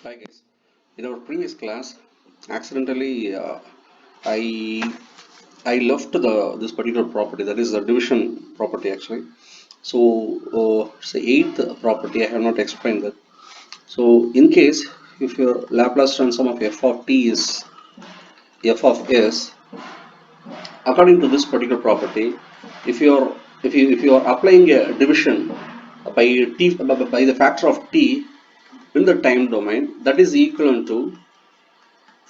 Hi guys. In our previous class, accidentally I I left this particular property, that is the division property actually. So it's the eighth property. I have not explained that. So in case if your Laplace transform of f of t is f of s, according to this particular property, if you are applying a division by by the factor of t in the time domain, that is equivalent to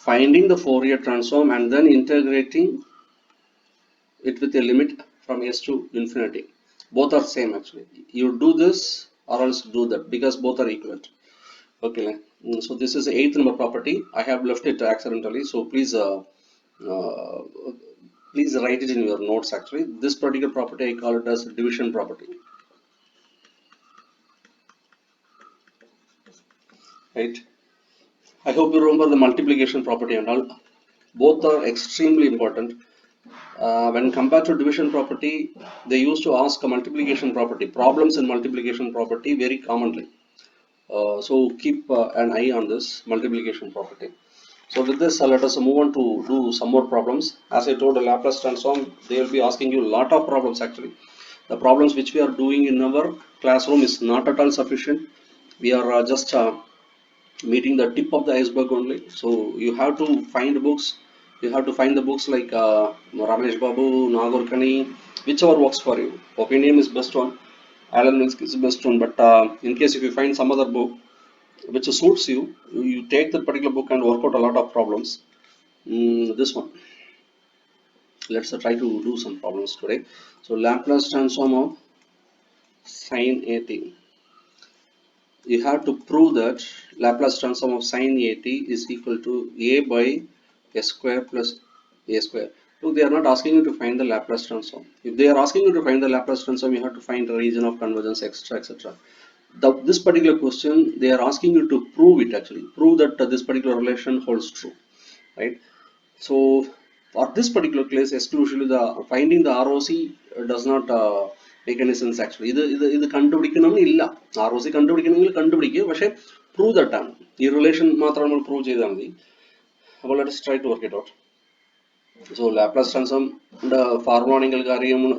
finding the Fourier transform and then integrating it with a limit from s to infinity. Both are same actually. You do this or else do that because both are equivalent. Okay. So this is the eighth number property. I have left it accidentally. So uh, please write it in your notes actually. This particular property I call it as division property. Right. I hope you remember the multiplication property and all. Both are extremely important. When compared to division property, they used to ask a multiplication property, problems in multiplication property very commonly. So keep an eye on this multiplication property. So with this, let us move on to do some more problems. As I told, the Laplace transform, they will be asking you a lot of problems actually. The problems which we are doing in our classroom is not at all sufficient. We are just meeting the tip of the iceberg only. So you have to find books. You have to find the books like Ramesh Babu, Nagorkani, whichever works for you. Opinion is best one. Alan Mills is the best one. But in case if you find some other book which suits you, you take that particular book and work out a lot of problems. This one. Let's try to do some problems today. So Laplace transform of sine at. You have to prove that Laplace transform of sine at is equal to a by s square plus a square. Look, they are not asking you to find the Laplace transform. If they are asking you to find the Laplace transform, you have to find the region of convergence, etc., etc. This particular question, they are asking you to prove it actually. Prove that this particular relation holds true, right? So for this particular case, exclusively the finding the ROC does not make any sense actually. ഇത് കണ്ടുപിടിക്കണം ഇല്ല. ROC കണ്ടുപിടിക്കണമെങ്കിൽ കണ്ടുപിടിക്കുക, പക്ഷേ prove that ആണ്. ഈ relation മാത്രം നമ്മൾ prove ചെയ്താൽ മതി. അപ്പോൾ let us try to work it out. So Laplace transform ന്റെ formula നിങ്ങൾക്ക് അറിയാമെന്ന്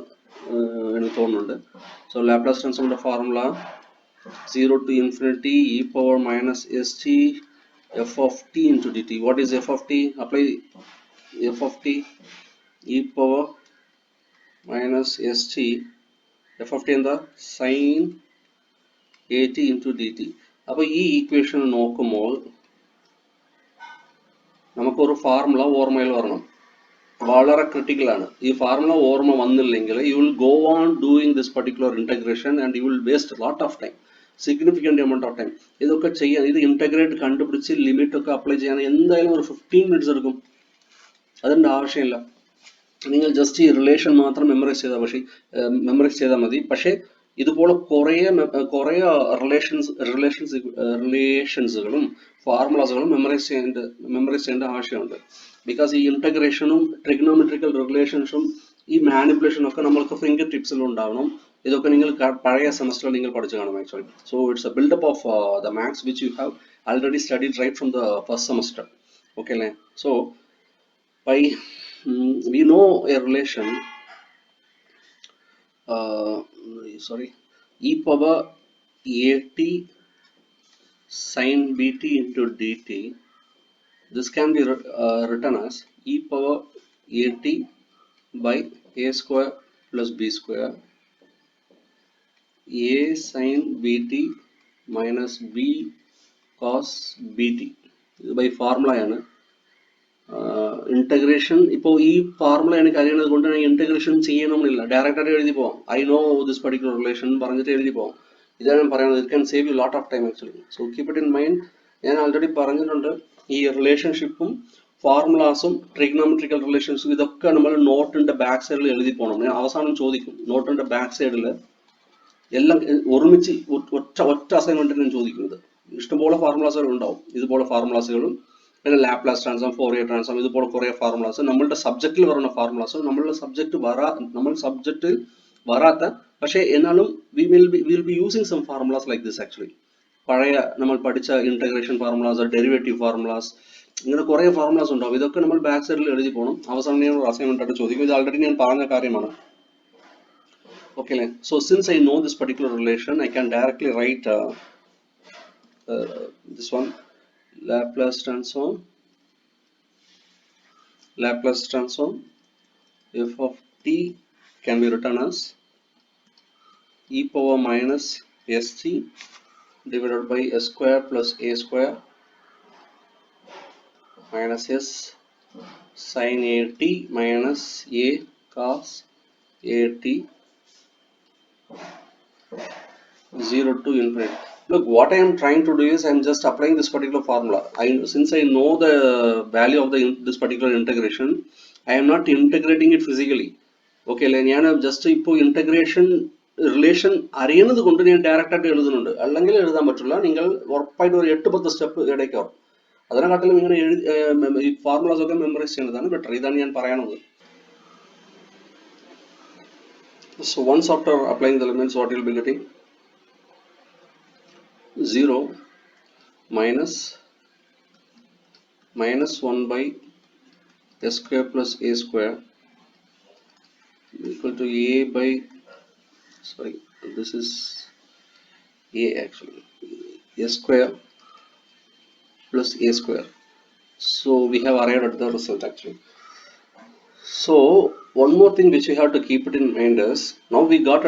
എനിക്ക് തോന്നുന്നുണ്ട്. So Laplace transform ന്റെ formula 0 to infinity e power minus st f of t into dt. What is f of t? Apply f of t e power minus st f of t എന്താ sin at into dt. അപ്പോൾ ഈ equation നോക്കുമ്പോൾ നമുക്കൊരു formula ഓർമ്മയിൽ വരണം. വളരെ critical ആണ്. ഈ ഫോർമുല ഓർമ്മ വന്നില്ലെങ്കിൽ you will go on doing this particular integration and you will waste lot of time, significant amount of time. ഇതൊക്കെ ചെയ്യാൻ, ഇത് ഇന്റഗ്രേറ്റ് കണ്ടുപിടിച്ച് ലിമിറ്റ് ഒക്കെ അപ്ലൈ ചെയ്യാൻ എന്തായാലും ഒരു 15 minutes എടുക്കും. അതിൻ്റെ ആവശ്യമില്ല. നിങ്ങൾ ജസ്റ്റ് ഈ റിലേഷൻ മാത്രം മെമ്മറൈസ് ചെയ്താൽ മതി. പക്ഷേ ഇതുപോലെ കുറേ റിലേഷൻസുകളും ഫോർമുലാസുകളും മെമ്മറൈസ് ചെയ്യേണ്ട ആവശ്യമുണ്ട്. ബിക്കോസ് ഈ ഇന്റഗ്രേഷനും ട്രിഗ്നോമെട്രിക്കൽ റിലേഷൻസും ഈ മാനിപ്പുലേഷനും ഒക്കെ നമ്മൾക്ക് ഫിംഗർ ടിപ്സിൽ ഉണ്ടാവണം. ഇതൊക്കെ നിങ്ങൾ പഴയ സെമസ്റ്ററിൽ നിങ്ങൾ പഠിച്ചു കാണും actually. So it's a buildup of the maths which you have already studied right from the first semester. Okay, so by we know a relation e power at sin bt into dt. This can be written as e power at by a square plus b square a sin bt minus b cos bt. by formula ആണ്. Integration ഇപ്പോൾ ഈ formula എനിക്ക് അറിയുന്നത് കൊണ്ട് integration ചെയ്യണമെന്നില്ല, direct ആയിട്ട് എഴുതി പോവാം. I know this particular relation പറഞ്ഞിട്ട് എഴുതി പോവാം. ഇതാണ് ഞാൻ പറയുന്നത്. It can save you lot of time actually. So keep it in mind. ഞാൻ ആൾറെഡി പറഞ്ഞിട്ടുണ്ട്, ഈ റിലേഷൻഷിപ്പും ഫോർമുലാസും ട്രിഗ്നോമെട്രിക്കൽ റിലേഷൻസും ഇതൊക്കെ നമ്മൾ നോട്ടിന്റെ ബാക്ക് സൈഡിൽ എഴുതി പോകണം. ഞാൻ അവസാനം ചോദിക്കും, നോട്ടിന്റെ ബാക്ക് സൈഡിൽ എല്ലാം ഒരുമിച്ച് ഒറ്റ അസൈൻമെന്റിൽ ഞാൻ ചോദിക്കുന്നത്. ഇഷ്ടംപോലെ ഫോർമുലാസുകൾ ഉണ്ടാവും. ഇതുപോലെ ഫോർമുലാസുകളും പിന്നെ ലാപ്ലാസ് ട്രാൻസ്ഫോം, ഫോറിയർ ട്രാൻസ്ഫോം, ഇതുപോലെ കുറേ ഫോർമുലാസ് നമ്മളുടെ സബ്ജക്റ്റിൽ വരുന്ന ഫോർമുലാസ് നമ്മളുടെ സബ്ജക്റ്റിൽ വരാത്ത, പക്ഷേ എന്നാലും we will be using some formulas like this actually. പഴയ നമ്മൾ പഠിച്ച ഇൻറ്റഗ്രേഷൻ ഫോർമുലാസ്, ഡെറിവേറ്റീവ് ഫോർമുലാസ്, ഇങ്ങനെ കുറേ ഫോർമുലാസ് ഉണ്ടാവും. ഇതൊക്കെ നമ്മൾ ബാക്ക് സൈഡിൽ എഴുതി പോകണം. അവസാനം ഞാൻ ഒരു അസൈൻമെന്റ് ആയിട്ട് ചോദിക്കും. ഇത് ആൾറെഡി ഞാൻ പറഞ്ഞ കാര്യമാണ്. ഓക്കെ അല്ലേ? So since I know this particular relation, I can directly write this one, Laplace transform f of t can be written as e power minus st divided by s square plus a square minus s sin a t minus a cos a t 0 to infinity. Look, what I am trying to do is I am just applying this particular formula. Since I know the value of this particular integration, I am not integrating it physically. Okay, ഞാൻ just ഇപ്പോൾ integration relation അറിയുന്നത് കൊണ്ട് ഞാൻ direct ആയിട്ട് എഴുതുന്നുണ്ട്. അല്ലെങ്കിൽ എഴുതാൻ പറ്റില്ല. നിങ്ങൾ ഉറപ്പായിട്ട് ഒരു 8-10 സ്റ്റെപ്പ് ഇടയ്ക്കാവും. അതിനെക്കാട്ടിലും ഇങ്ങനെ ഈ ഫോർമുലാസ് ഒക്കെ മെമ്മറൈസ് ചെയ്യുന്നതാണ് ബെറ്റർ. ഇതാണ് ഞാൻ പറയാനുള്ളത്. So once after applying the elements, what you will be getting? 0 minus 1 by s square plus a square equal to a by, sorry, this is a actually, s square plus a square. So we have arrived at the result actually. So one more thing which we have to keep it in mind is, now we got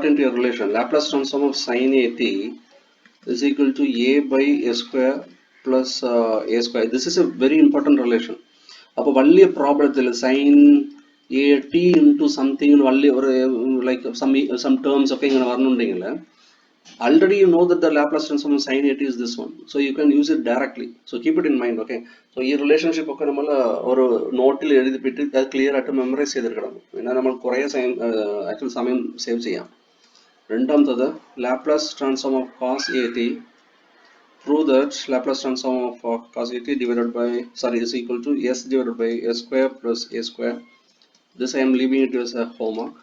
into a relation. Laplace transform of sin a t is equal to a by a square plus a square. This is a very important relation. അപ്പോൾ വലിയ പ്രോബ്ലത്തിൽ sine a t into something വലിയ ഒരു like some terms ഒക്കെ ഇങ്ങനെ പറഞ്ഞിട്ടുണ്ടെങ്കിൽ already you know that the Laplace transform of sin a t is this one, so you can use it directly. So keep it in mind. Okay, so ഈ relationship ഒക്കെ നമ്മൾ ഒരു നോട്ടിൽ എഴുതിപ്പിട്ട് അത് clear ആയിട്ട് മെമ്മറൈസ് ചെയ്തെടുക്കണം. പിന്നെ നമ്മൾ കുറേ ആക്ച്വൽ സമയം സേവ് ചെയ്യാം. രണ്ടാമത്തത് Laplace transform of cos a t. Prove that Laplace transform of cos a t divided by, sorry, is equal to s divided by s square plus a square. This I am leaving it as a homework.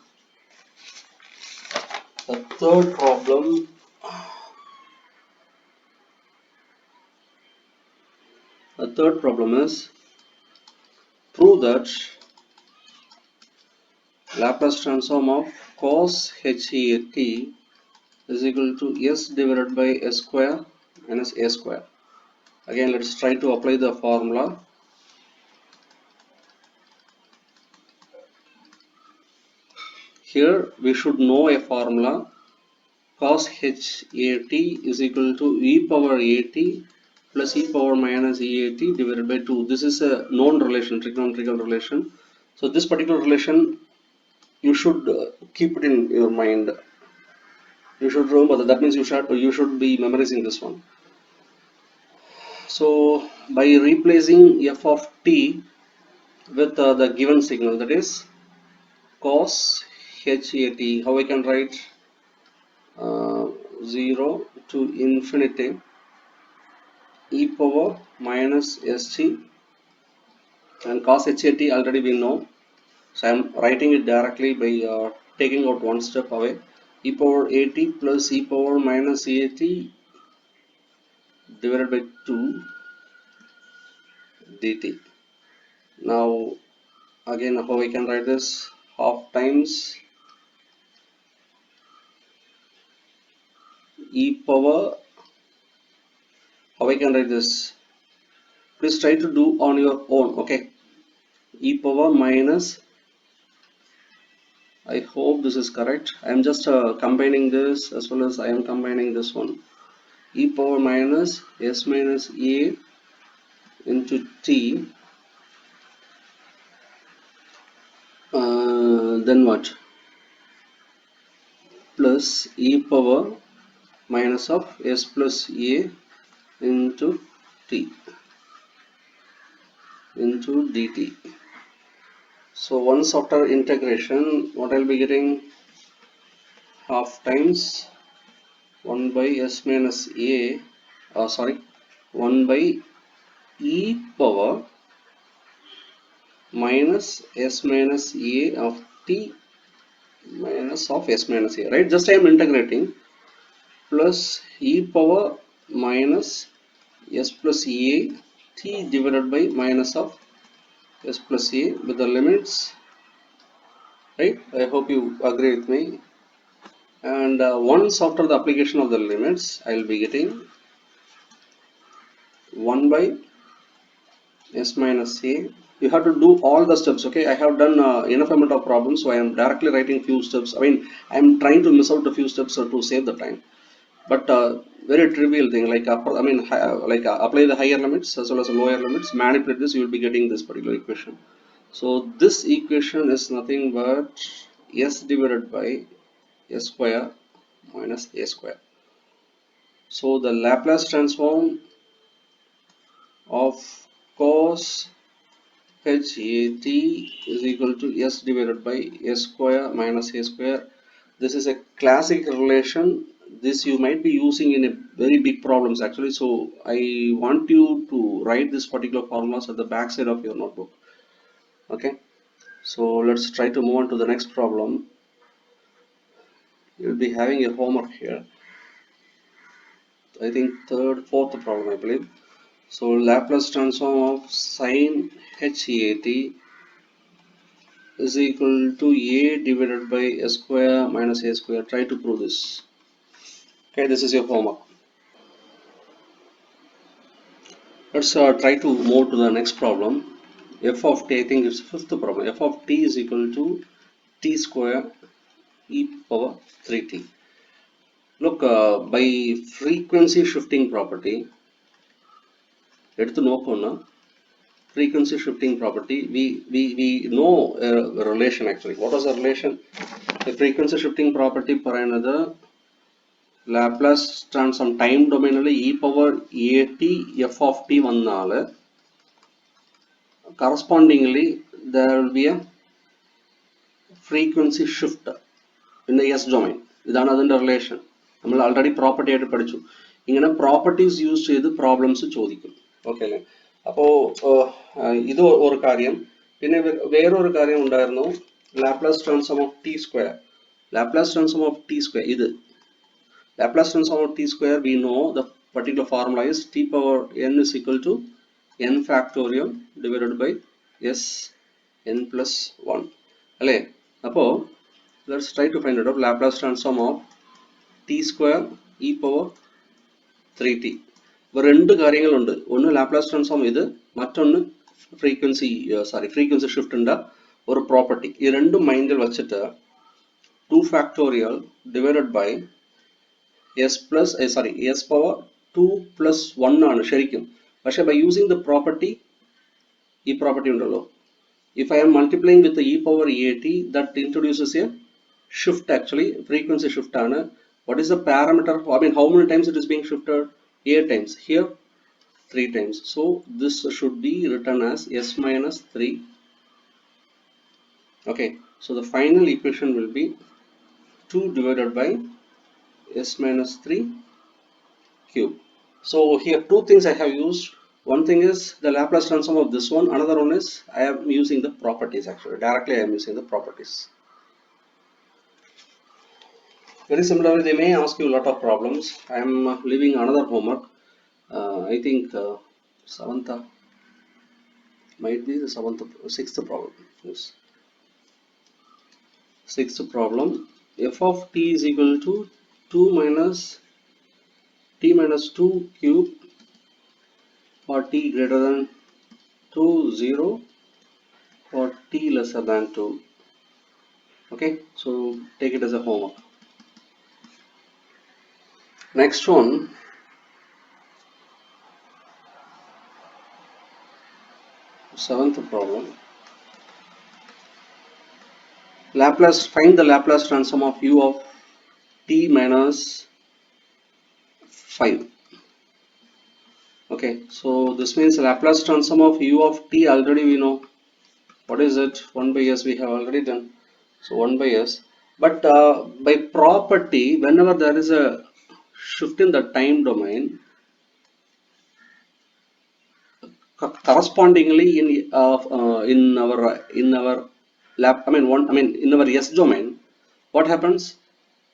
The third problem is prove that Laplace transform of cos h a t is equal to s divided by s square minus a square. Again, let's try to apply the formula. Here we should know a formula. Cos h a t is equal to e power a t plus e power minus e a t divided by 2. This is a known relation, trigonometrical relation. So this particular relation you should keep it in your mind. You should remember that. That means you should be memorizing this one. So by replacing f of t with the given signal, that is cos h a t, how I can write 0 to infinity e power minus st, and cos h a t already we know, so I am writing it directly by taking out one step away. E power a t plus e power minus a t divided by 2 dt. Now again, how I can write this? Half times e power, how I can write this? Please try to do on your own. Okay, e power minus, I hope this is correct. I am just combining this as well as I am combining this one. E power minus s minus a into t, then what? Plus e power minus of s plus a into t into dt. So once after integration, what I'll be getting? Half times 1 by s minus a, 1 by e power minus s minus a of t minus of s minus a, right? Just I am integrating, plus e power minus s plus a t divided by minus of s plus a with the limits, right? I hope you agree with me. And once after the application of the limits, I will be getting 1 by s minus a. You have to do all the steps. Okay, I have done enough amount of problems, so I am directly writing few steps. I mean, I am trying to miss out a few steps to save the time. But very trivial thing, like apply the higher limits as well as the lower limits, manipulate this, you will be getting this particular equation. So this equation is nothing but s divided by s square minus a square. So the Laplace transform of cos hat is equal to s divided by s square minus a square. This is a classic relation. This you might be using in a very big problems actually. So I want you to write this particular formulas at the back side of your notebook. Okay, so let's try to move on to the next problem. You'll be having a homework here. I think fourth problem, I believe. So Laplace transform of sine hat is equal to a divided by s square minus a square. Try to prove this. Okay, this is your homework. Let's try to move to the next problem. F of t, I think it's fifth problem. F of t is equal to t square e power 3t. Look, by frequency shifting property, எடுத்து நோக்கோம்னா frequency shifting property, we know a relation actually. What was the relation? The frequency shifting property for another Laplace transform time domain e power at f of t வந்தால correspondingly there will be a frequency shift in the s domain. ഇതാണ് അതിന്റെ relation. നമ്മൾ already property ആയിട്ട് പഠിച്ചു. ഇങ്ങനെ properties use ചെയ്ത് problems ചോദിക്കും. Okay അല്ലേ? അപ്പോൾ ഇത് ഒരു കാര്യം. പിന്നെ വേറൊരു കാര്യം ഉണ്ടായിരുന്നു, Laplace transform of T square. Laplace transform of T square ഇത് Laplace transform of t square, we know the particular formula is t power n is equal to n factorial divided by s n plus 1. അല്ലേ? അപ്പോൾ let's try to find out Laplace transform of t square e power 3t. ഇപ്പോൾ രണ്ട് കാര്യങ്ങളുണ്ട്. ഒന്ന് Laplace transform ഇത്, മറ്റൊന്ന് frequency ഷിഫ്റ്റിൻ്റെ ഒരു property. ഈ രണ്ടും മൈൻഡിൽ വെച്ചിട്ട് 2 factorial divided by s power 2 plus 1 ആണ് ശരിക്കും. പക്ഷെ by using the property, ഈ property ഉണ്ടല്ലോ, if I am multiplying with the e power at, that introduces a shift actually, frequency shift ആണ്. What is the parameter? I mean, how many times it is being shifted? 8 times. Here 3 times. So this should be written as s minus 3. Okay, so the final equation will be 2 divided by s minus 3 cube. So here two things I have used. One thing is the Laplace transform of this one. Another one is I am using the properties actually. Directly I am using the properties. Very similarly, they may ask you a lot of problems. I am leaving another homework. I think seventh might be the sixth problem. Yes. Sixth problem. F of t is equal to 2 minus t minus 2 cube for t greater than 2 0 for t lesser than 2. Okay, so take it as a homework. Next one, seventh problem. Find the Laplace transform of u of t minus 5. Okay, so this means Laplace transform of u of t already we know. What is it? 1 by s we have already done. So 1 by s. But by property, whenever there is a shift in the time domain, correspondingly in our in our s domain, what happens?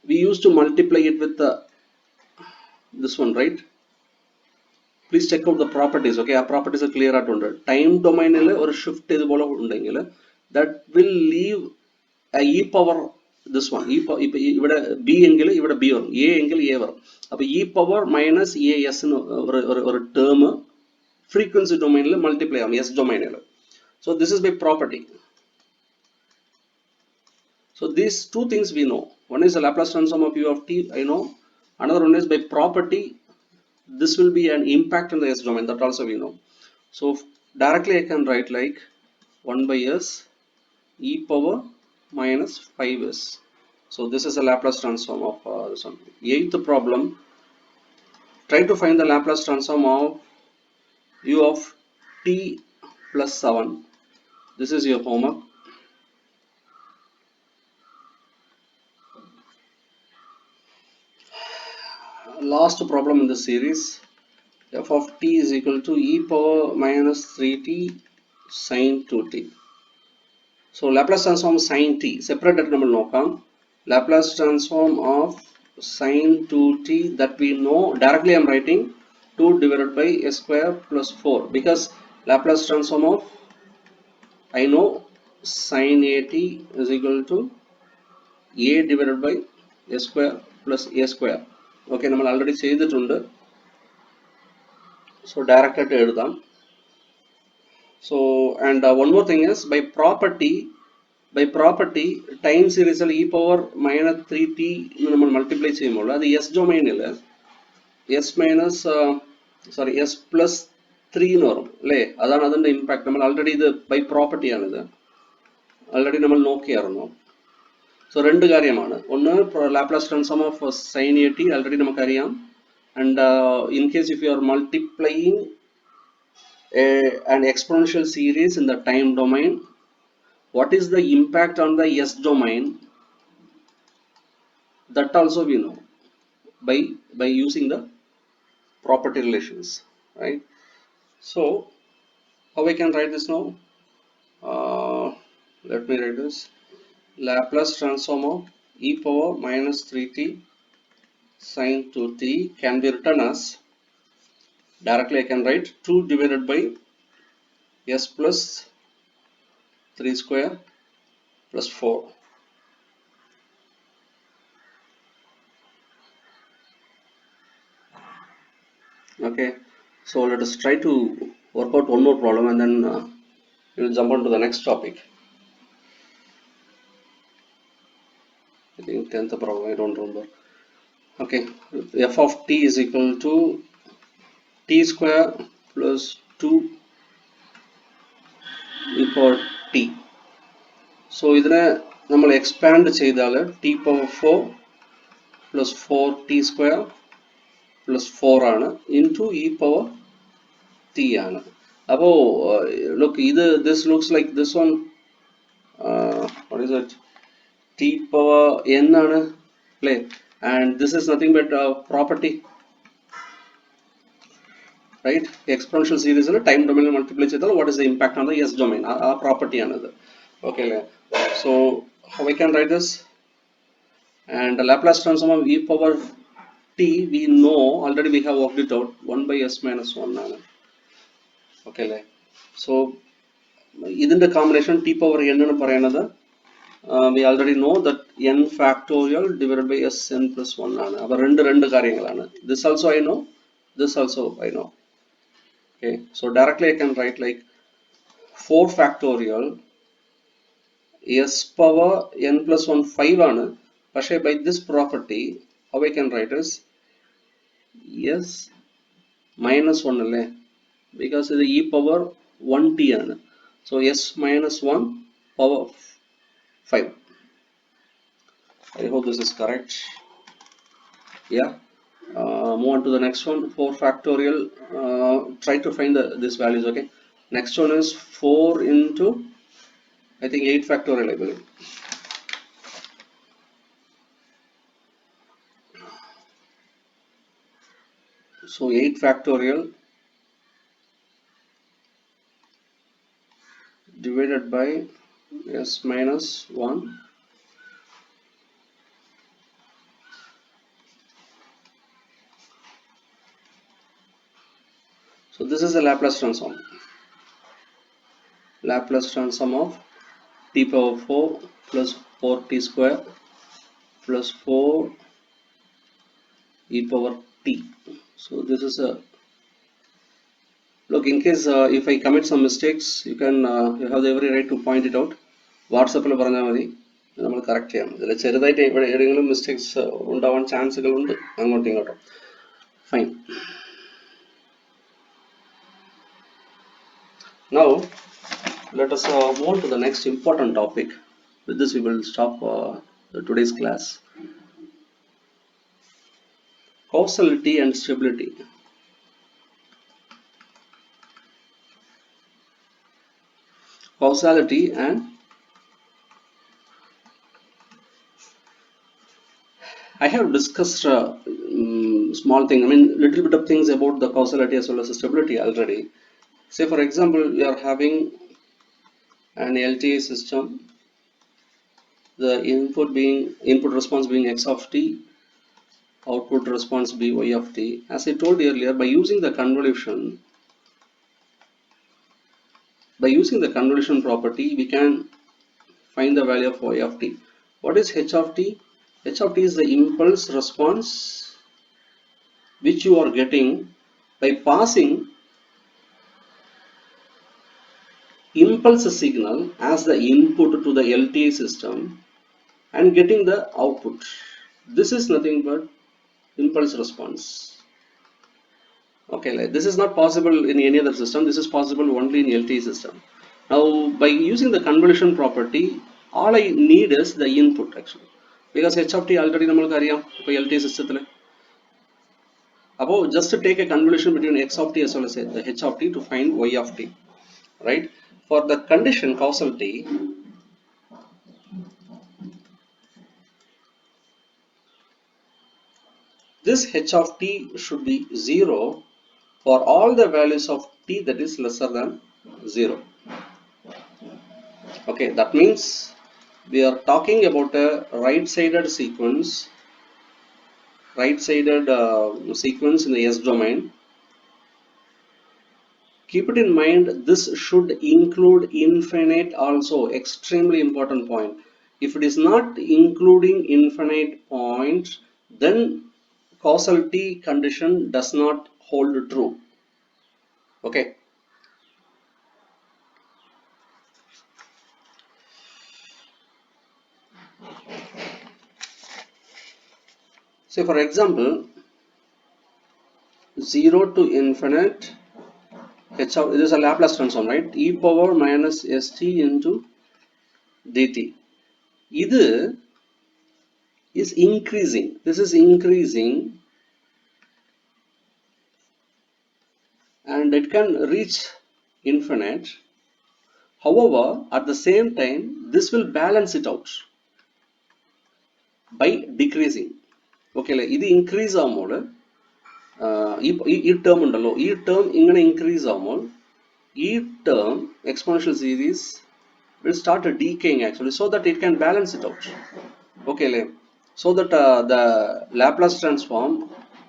We used to multiply it with this one, right? please check out the properties. Okay, our properties are clear at under time domain or shift that will leave a e power this one ഇവിടെ b എങ്കിൽ ഇവിടെ b വരും, a എങ്കിൽ a വരും. അപ്പോൾ e power minus as ഒരു term frequency domain multiply ആവും s domain. So this is by property. So these two things we know. One is the Laplace transform of u of t, I know. Another one is by property. This will be an impact in the s domain, that also we know. So directly I can write like 1 by s e power minus 5s. So this is a Laplace transform of this one. Eighth problem, try to find the Laplace transform of u of t plus 7. This is your homework. Last problem in the series, f of t is equal to e power minus 3t sin 2t. So Laplace transform sin t, separate നമ്മൾ നോക്കാം. Laplace transform of sin 2t that we know, directly I am writing 2 divided by s square plus 4, because Laplace transform of, I know, sin at is equal to a divided by s square plus a square. Okay, നമ്മൾ already ചെയ്തിട്ടുണ്ട്. So direct ആയിട്ട് എഴുതാം. So and one more thing is by property time series e power minus 3t നമ്മൾ multiply ചെയ്യുമ്പോൾ അത് s domainൽ s minus s plus 3 എന്ന് വരും അല്ലേ? അതാണ് അതിൻ്റെ ഇമ്പാക്ട്. നമ്മൾ ആൾറെഡി ഇത് ബൈ പ്രോപ്പർട്ടി ആണിത്, ആൾറെഡി നമ്മൾ നോക്കിയായിരുന്നു. സോ രണ്ട് കാര്യമാണ്. ഒന്ന് Laplace transform of sine a t already നമുക്കറിയാം. And in case if you are multiplying an exponential series in the time domain, what is the impact on the s domain, that also we know by using the property relations, right? So how I can write this now? Let me write this. Laplace transform of e power minus 3t sin 2t can be written as, directly I can write 2 divided by s plus 3 square plus 4. Okay, so let us try to work out one more problem and then we will jump on to the next topic. I think 10th problem, I don't remember. Okay, f of t is equal to t square plus 2 e power t. So ഇതിനെ നമ്മൾ expand ചെയ്താൽ t power 4 plus 4t square plus 4 ആണ് into e power t ആണ്. അപ്പോൾ look, this looks like this one, what is it, t power n ആണ് അല്ലേ? And this is nothing but property, right? Exponential series time domain multiply ചെയ്താൽ what is the impact on the s domain, ആ property ആണത്. Okay, so how I can write this? And the Laplace transform of e power t we know already, we have worked it out, 1 by s minus 1 ആണ്. Okay, so ഇതിന്റെ combination t power n എന്ന് പറയുന്നത് we already know that n factorial divided by s n plus 1 ആണ്. അപ്പോൾ രണ്ട് കാര്യങ്ങളാണ്. This also I know, this also I know. Okay, so directly I can write like 4 factorial s power n plus 1 5 ആണ്. പക്ഷേ by this property how I can write is s minus 1 അല്ലേ? because ഇത് e power 1t ആണ്. so s minus 1 power 5. I hope this is correct. Yeah, move on to the next one. 4 factorial, try to find these values. Okay, next one is 4 into, I think 8 factorial, I believe. So 8 factorial divided by s minus 1 . this is a Laplace transform. Laplace transform of t power 4 plus 4t square plus 4 e power t. So this is a look. In case if I commit some mistakes, you can you have the every right to point it out. WhatsApp പറഞ്ഞാൽ മതി, നമ്മൾ correct ചെയ്യാം. ഇതിൽ ചെറുതായിട്ട് ഏതെങ്കിലും mistakes ഉണ്ടാവാൻ ചാൻസുകളുണ്ട് അങ്ങോട്ടും ഇങ്ങോട്ടും. Fine. Now let us move on to the next important topic. With this we will stop today's class. Causality and stability. Causality and I have discussed small thing. I mean, little bit of things about the causality as well as stability already. Say for example, we are having an LTA system. The input response being x of t, output response be y of t. As I told earlier, by using the convolution property, we can find the value of y of t. What is h of t? H of t is the impulse response which you are getting by passing impulse signal as the input to the LTA system and getting the output. This is nothing but impulse response. Okay, like this is not possible in any other system. This is possible only in LTA system. Now, by using the convolution property, all I need is the input actually, because h of t already namalku ariyam ipo LTA system. Above, just to take a convolution between x of t as well as the h of t to find y of t, right? For the condition causality, this h of t should be 0 for all the values of t that is lesser than 0. Okay, that means we are talking about a right-sided sequence in the S domain. Keep it in mind, this should include infinite also. Extremely important point. If it is not including infinite points, then causality condition does not hold true. Okay. So for example, 0 to infinite h of, this is a Laplace transform, right? E power minus st into dt. This is increasing. This is increasing, and it can reach infinite. However, at the same time, this will balance it out by decreasing. Okay, like this increase amount. Term undallo, term ingane increase amount. Term exponential series will start decaying actually, so that it can balance it out. Okay, so that the Laplace transform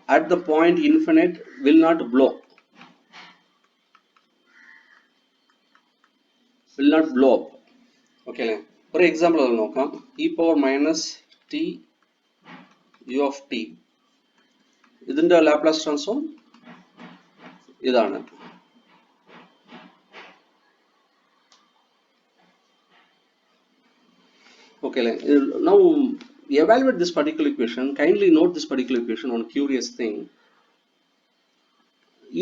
at the point infinite will not blow up. Okay, for example നോക്കാം, e power minus t u of t, ഇതിന്റെ Laplace transform ഇതാണ്. Okay, now evaluate this particular equation. Kindly note this particular equation. One curious thing,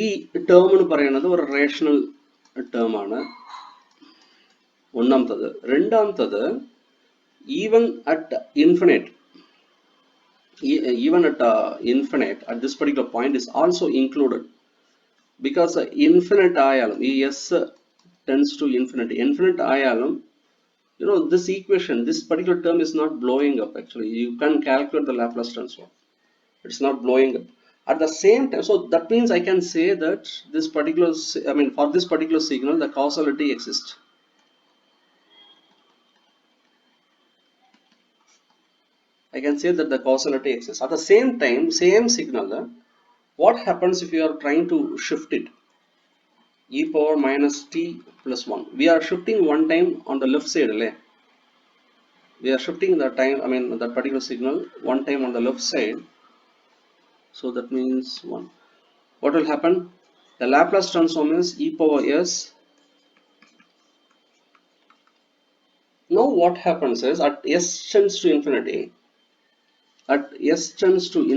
ഈ term എന്ന് പറയുന്നത് ഒരു rational term ആണ്, ഒന്നാമത്തത്. രണ്ടാമത്തത്, even at infinite at this particular point is also included, because infinite ayalum, s tends to infinite ayalum, this equation, this particular term is not blowing up actually. You can calculate the Laplace transform, it's not blowing up at the same time. So that means I can say that this particular, for this particular signal the causality exists. I can say that the causality exists. At the same time, same signal, what happens if you are trying to shift it? e power minus t plus 1. We are shifting one time on the left side. We are shifting the time, I mean that particular signal one time on the left side. So that means 1. What will happen? The Laplace transform is e power s. Now what happens is at s tends to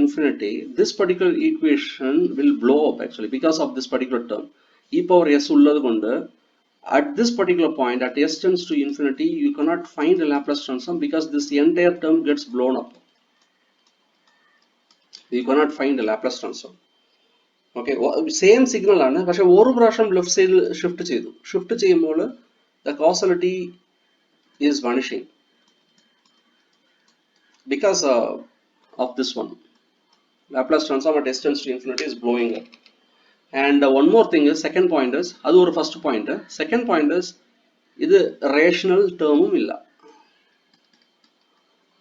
infinity, this particular equation will blow up actually because of this particular term. E power s உள்ளது கொண்டு at this particular point at s tends to infinity you cannot find a Laplace transform because this entire term gets blown up. You cannot find a Laplace transform. Okay, same signal ആണ് പക്ഷെ ഒരു പ്രാവശ്യം left സൈഡിൽ shift ചെയ്യുമ്പോൾ the causality is vanishing because of this one. Laplace transform at s tends to infinity is blowing up. And one more thing is, second point is, அது ஒரு first point. Second point is, இது rational termum illa.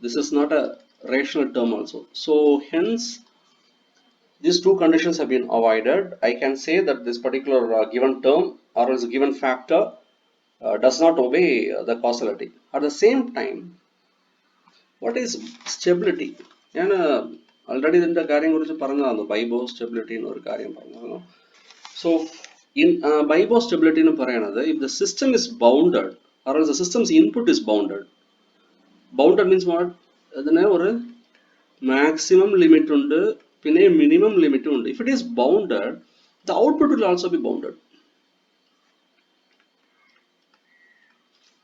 This is not a rational term also. So hence, these two conditions have been avoided. I can say that this particular given term or else given factor does not obey the causality. At the same time, what is stability? ഞാൻ already ഇതിന്റെ കാര്യം കുറിച്ച് പറഞ്ഞതാണ്, ബൈബോ stability എന്നൊരു കാര്യം പറഞ്ഞതാണ്. So in Bibo stability nu parayanathu, if the system is bounded or else the system's input is bounded. Bounded means what? Adana oru maximum limit undu pinne minimum limit undu. If it is bounded, the output will also be bounded.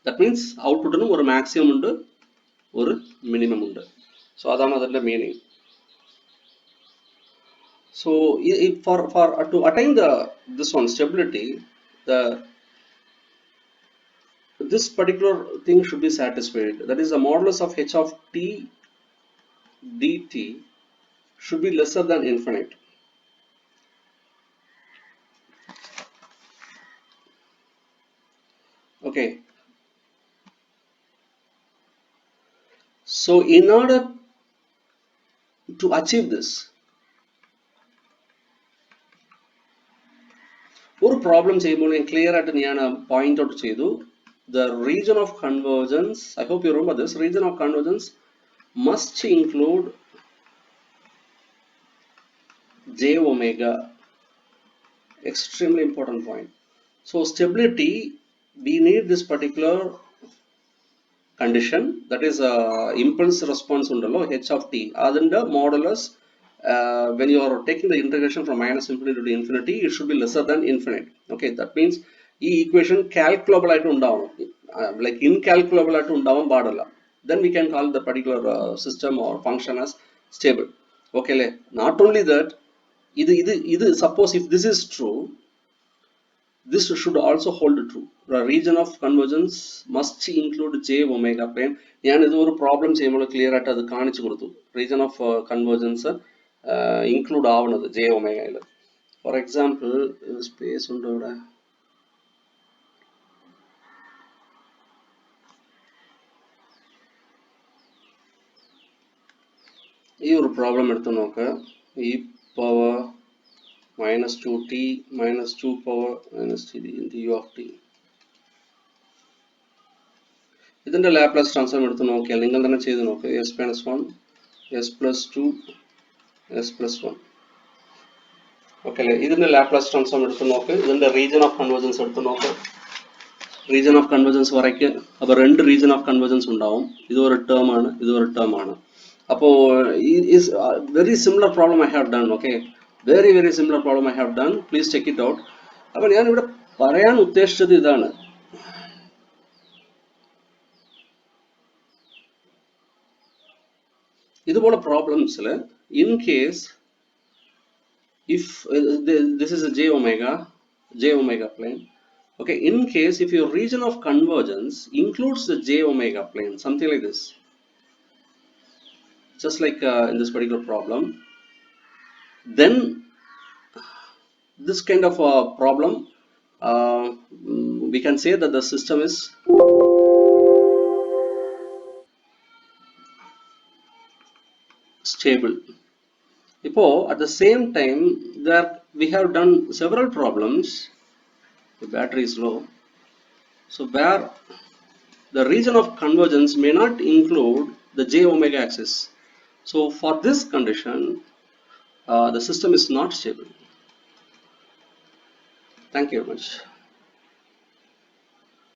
That means output nu oru maximum undu, oru minimum undu. So adana adalla meaning. So for to attain this one stability, this particular thing should be satisfied. That is, the modulus of h of t dt should be lesser than infinite. Okay. So in order to achieve this, ഒരു problem ചെയ്യുമ്പോൾ ഞാൻ clear ആയിട്ട് ഞാൻ point out ചെയ്തു, the region of convergence, I hope you remember this, region of convergence must include j omega. Extremely important point. So stability, we need this particular condition, that is impulse response undallo h of t adinte modulus when you are taking the integration from minus infinity to infinity, it should be lesser than infinite. Okay, that means ee equation calculable aayittu undavum, like incalculable aayittu undavum paadalla. Then we can call the particular system or function as stable. Okay, not only that, idu suppose if this is true, this should also hold true. The region of convergence must include j omega plane. ഞാൻ ഇത് ഒരു problem ചെയ്യുമ്പോൾ clear ആയിട്ട് അത് കാണിച്ചു കൊടുത്തു. Region of convergence include ആവുന്നത് j ഒമേഗയിൽ. For example space ഉണ്ട് ഇവിടെ. ഈ ഒരു പ്രോബ്ലം എടുത്ത് നോക്ക്. ഈ power minus 2t minus 2 power minus 3 into u of t. ഇതിന്റെ ലാപ്ലേസ് ട്രാൻസ്ഫോം എടുത്ത് നോക്കിയാൽ നിങ്ങൾ തന്നെ ചെയ്ത് നോക്ക്. s minus 1, s plus 2, s plus 1. Okay അല്ലേ? ഇതിന്റെ ലാപ്ലേസ് ട്രാൻസ്ഫോം എടുത്ത് നോക്ക്. ഇതിന്റെ റീജിയൻ ഓഫ് കൺവേർജൻസ് എടുത്ത് നോക്ക്. റീജിയൻ ഓഫ് കൺവേർജൻസ് വരയ്ക്ക്. അപ്പോൾ രണ്ട് റീജിയൻ ഓഫ് കൺവേർജൻസ് ഉണ്ടാവും. ഇതൊരു ടേം ആണ്, ഇതൊരു ടേം ആണ്. അപ്പോൾ is very similar problem I have done. Okay, very similar problem I have done. Please check it out. അപ്പോൾ ഞാൻ ഇവിടെ പറയാൻ ഉദ്ദേശിച്ചത് ഇതാണ്. ഇതുപോലെ പ്രോബ്ലംസിൽ in case if this is a j omega plane, okay, in case if your region of convergence includes the j omega plane, something like this, just like in this particular problem, then this kind of a problem we can say that the system is stable. At the same time, there we have done several problems the battery is low. So where the region of convergence may not include the j omega axis. So for this condition, the system is not stable. Thank you very much.